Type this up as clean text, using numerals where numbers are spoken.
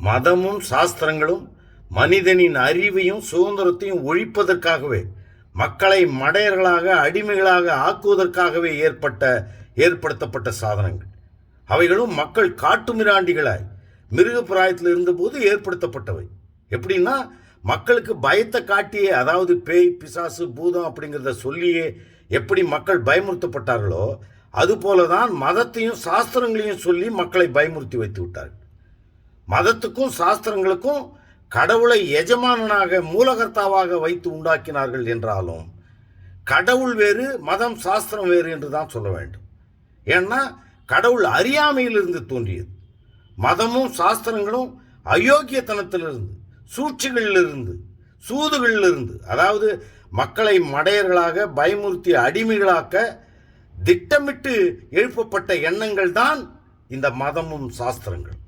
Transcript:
மதமும் சாஸ்திரங்களும் மனிதனின் அறிவையும் சுதந்திரத்தையும் ஒழிப்பதற்காகவே, மக்களை மடையர்களாக அடிமைகளாக ஆக்குவதற்காகவே ஏற்படுத்தப்பட்ட சாதனங்கள். அவைகளும் மக்கள் காட்டுமிராண்டிகளாய் மிருக பிராயத்தில் இருந்தபோது ஏற்படுத்தப்பட்டவை. எப்படின்னா, மக்களுக்கு பயத்தை காட்டியே, அதாவது பேய் பிசாசு பூதம் அப்படிங்கிறத சொல்லியே எப்படி மக்கள் பயமுறுத்தப்பட்டார்களோ, அதுபோலதான் மதத்தையும் சாஸ்திரங்களையும் சொல்லி மக்களை பயமுறுத்தி வைத்து விட்டார்கள். மதத்துக்கும் சாஸ்திரங்களுக்கும் கடவுளை எஜமானனாக மூலகர்த்தாவாக வைத்து உண்டாக்கினார்கள் என்றாலும், கடவுள் வேறு மதம் சாஸ்திரம் வேறு என்று தான் சொல்ல வேண்டும். ஏன்னா கடவுள் அறியாமையிலிருந்து தோன்றியது. மதமும் சாஸ்திரங்களும் அயோக்கியத்தனத்திலிருந்து, சூழ்ச்சிகளிலிருந்து, சூதுகளிலிருந்து, அதாவது மக்களை மடையர்களாக பயமுறுத்தி அடிமைகளாக்க திட்டமிட்டு எழுப்பப்பட்ட எண்ணங்கள் தான் இந்த மதமும் சாஸ்திரங்கள்.